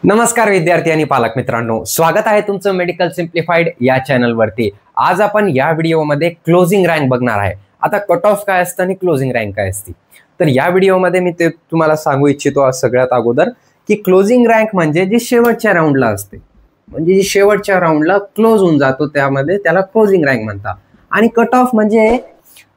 नमस्कार विद्यार्थी आणि पालक मित्रांनो, स्वागत आहे तुमचं मेडिकल सिम्प्लिफाईड या चॅनलवरती। आज आपण या व्हिडिओमध्ये क्लोजिंग रँक बघणार आहे। आता कट ऑफ काय असतं आणि क्लोजिंग रँक काय असते, तर या व्हिडिओमध्ये मी ते तुम्हाला सांगू इच्छितो सगळ्यात अगोदर की क्लोजिंग रँक म्हणजे जी शेवटच्या राऊंडला असते, म्हणजे जी शेवटच्या राऊंडला क्लोज होऊन जातो त्यामध्ये त्याला क्लोजिंग रँक म्हणतात। आणि कट ऑफ म्हणजे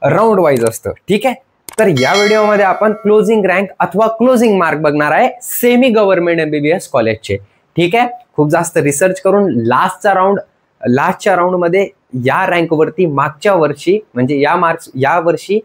राऊंड वाईज असतं, ठीक आहे। तर या व्हिडिओमध्ये आपण क्लोजिंग रँक अथवा क्लोजिंग मार्क बघणार आहे सेमी गव्हर्नमेंट एमबीबीएस कॉलेजचे, ठीक आहे। खूप जास्त रिसर्च करून लास्टच्या राऊंड मध्ये या रँक वरती मागच्या वर्षी म्हणजे या वर्षी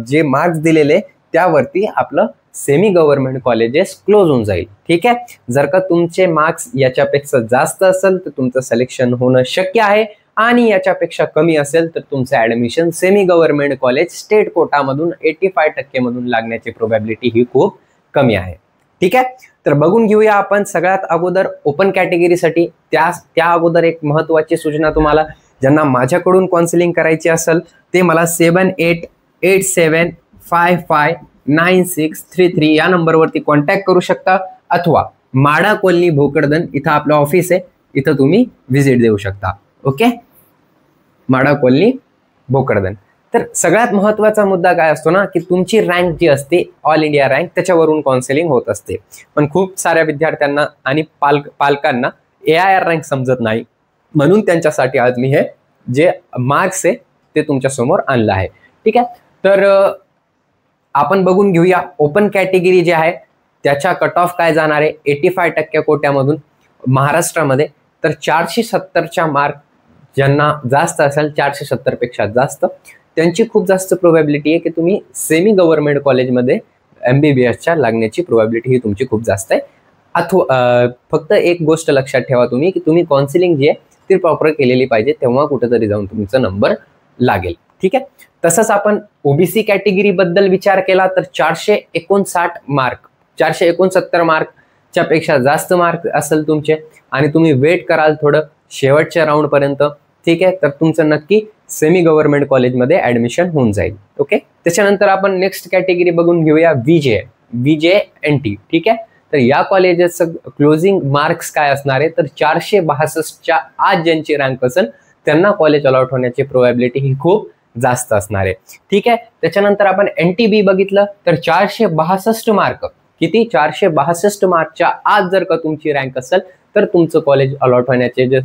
जे मार्क्स दिलेले त्यावरती आपलं सेमी गव्हर्नमेंट कॉलेजेस क्लोज होऊन जाईल, ठीक आहे। जर का तुमचे मार्क्स याच्यापेक्षा जास्त असेल तर तुमचं सिलेक्शन होणं शक्य आहे, आणि याच्यापेक्षा कमी असेल तर तुमचं admission semi government college state कोटामधून 85% मधून लागण्याची प्रोबॅबिलिटी ही खूप कमी आहे, ठीक आहे। तर बघून घेऊया आपण सगळ्यात अगोदर ओपन कॅटेगरीसाठी। त्या अगोदर एक महत्त्वाची सूचना, तुम्हाला ज्यांना माझ्याकडून काउन्सिलिंग करायची असेल ते मला 7887559633 या नंबरवरती कॉन्टॅक्ट करू शकता, अथवा माडा कॉलनी भोकरदन इथं आपलं ऑफिस आहे, इथं तुम्ही व्हिजिट देऊ शकता, ओके। माडा कॉलनी भोकरदन। तर सगळ्यात महत्त्वाचा मुद्दा काय असतो ना की तुमची रँक जी असते ऑल इंडिया रँक त्याच्यावरून काउन्सिलिंग होत असते, पण खूप साऱ्या विद्यार्थ्यांना आणि पालकांना AIR रँक समजत नाही, म्हणून त्यांच्यासाठी आज मी हे जे मार्क्स आहे ते तुमच्या समोर आणलं आहे, ठीक आहे। तर आपण बघून घेऊया ओपन कॅटेगरी जे आहे त्याच्या कट ऑफ काय जाणार आहे 85% कोट्यामधून महाराष्ट्रामध्ये। तर 470च्या मार्क ज्यांना जास्त असेल 470 पेक्षा जास्त, त्यांची खूप जास्त प्रोबॅबिलिटी आहे की तुम्ही सेमी गव्हर्नमेंट कॉलेजमध्ये MBBSच्या लागण्याची प्रोबॅबिलिटी ही तुमची खूप जास्त आहे। अथवा फक्त एक गोष्ट लक्षात ठेवा तुम्ही की तुम्ही काउन्सिलिंग जी आहे ती प्रॉपर केलेली पाहिजे, तेव्हा कुठेतरी जाऊन तुमचा नंबर लागेल, ठीक आहे। तसंच आपण ओबीसी कॅटेगरी बद्दल विचार केला तर 469 मार्कच्या पेक्षा जास्त मार्क असेल तुमचे आणि तुम्ही वेट कराल थोडं शेवटच्या राऊंड पर्यंत, ठीक आहे, तर तुमचं नक्की सेमी गव्हर्नमेंट कॉलेजमध्ये ऍडमिशन होऊन जाईल, ओके। त्याच्यानंतर आपण नेक्स्ट कॅटेगरी बघून घेऊया VJNT, ठीक आहे। तर या कॉलेजचं क्लोजिंग मार्क्स काय असणार आहे तर 462च्या आत ज्यांची रँक असेल त्यांना कॉलेज अलॉट होण्याची प्रोबॅबिलिटी ही खूप जास्त असणार आहे, ठीक आहे। त्याच्यानंतर आपण NTB बघितलं तर 462 मार्क, किती 462 मार्कच्या आत जर का तुमची रँक असेल तर तुमचं कॉलेज अलॉट होण्याचे जे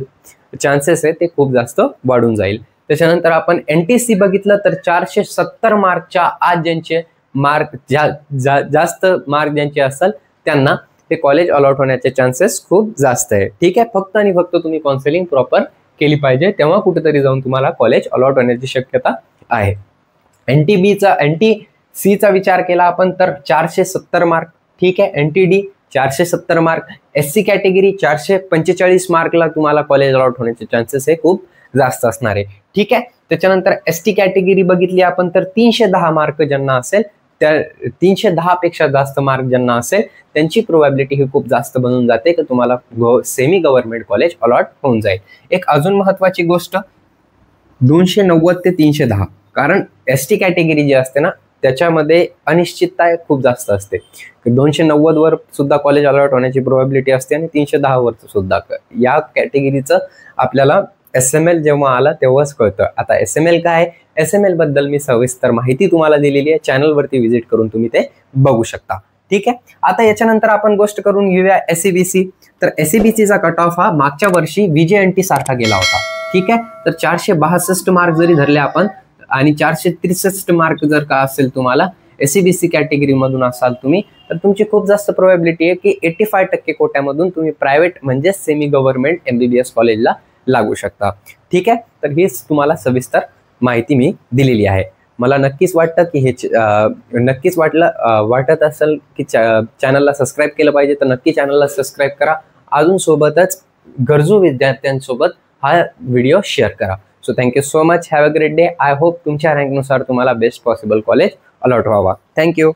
चान्सेस आहे ते खूप जास्त वाढून जाईल। त्याच्यानंतर आपण NTC बघितलं तर 470 मार्कच्या आत ज्यांचे मार्क जास्त मार्क ज्यांचे असेल त्यांना ते कॉलेज अलॉट होण्याचे चान्सेस खूप जास्त आहे, ठीक आहे। फक्त आणि फक्त तुम्ही काउन्सिलिंग प्रॉपर केली पाहिजे, तेव्हा कुठेतरी जाऊन तुम्हाला कॉलेज अलॉट होण्याची शक्यता आहे। NTCचा विचार केला आपण तर 470 मार्क, ठीक आहे। NTD 470 मार्क, SC कॅटेगरी 445 मार्कला तुम्हाला कॉलेज अलॉट होण्याचे चान्सेस हे खूप जास्त असणार आहे, ठीक आहे। त्याच्यानंतर ST कॅटेगरी बघितली आपण तर 310 मार्क ज्यांना असेल, त्या 310 पेक्षा जास्त मार्क ज्यांना असेल त्यांची प्रोबॅबिलिटी ही खूप जास्त बनून जाते की तुम्हाला सेमी गव्हर्नमेंट कॉलेज अलॉट होऊन जाईल। एक अजून महत्वाची गोष्ट 290 ते 310, कारण ST कॅटेगरी जी असते ना त्याच्यामध्ये अनिश्चितता खूप जास्त असते, 290 वर सुद्धा कॉलेज अलॉट होण्याची प्रोबॅबिलिटी असते आणि 310 वर सुद्धा। या कॅटेगरीचं आपल्याला SML जेव्हा आला तेव्हाच कळतं। आता SML काय आहे, SML बद्दल मी सविस्तर माहिती तुम्हाला दिलेली आहे, चॅनलवरती व्हिजिट करून तुम्ही ते बघू शकता, ठीक आहे। आता याच्यानंतर आपण गोष्ट करून घेऊया SCBC। तर SCBCचा कट ऑफ हा मागच्या वर्षी VJNT सारखा गेला होता, ठीक आहे। तर 462 मार्क जरी धरले आपण आणि 463 मार्क जर का असेल तुम्हाला SCBC कॅटेगरी मधून असाल तुम्ही, तर तुमची खूप जास्त प्रोबॅबिलिटी आहे की 85% कोट्यामधून तुम्ही प्रायव्हेट म्हणजे सेमी गव्हर्नमेंट MBBS कॉलेजला लागू शकता, ठीक आहे। तर हीच तुम्हाला सविस्तर माहिती मी दिलेली आहे। मला नक्कीच वाटतं की हे वाटत असेल की चॅनलला सबस्क्राईब केलं पाहिजे, तर नक्की चॅनलला सबस्क्राईब करा। अजून सोबतच गरजू विद्यार्थ्यांसोबत हा व्हिडिओ शेअर करा। So thank you so much, have a great day. I hope तुमच्या रँकनुसार तुम्हाला बेस्ट पॉसिबल कॉलेज अलॉट व्हावा। थँक्यू।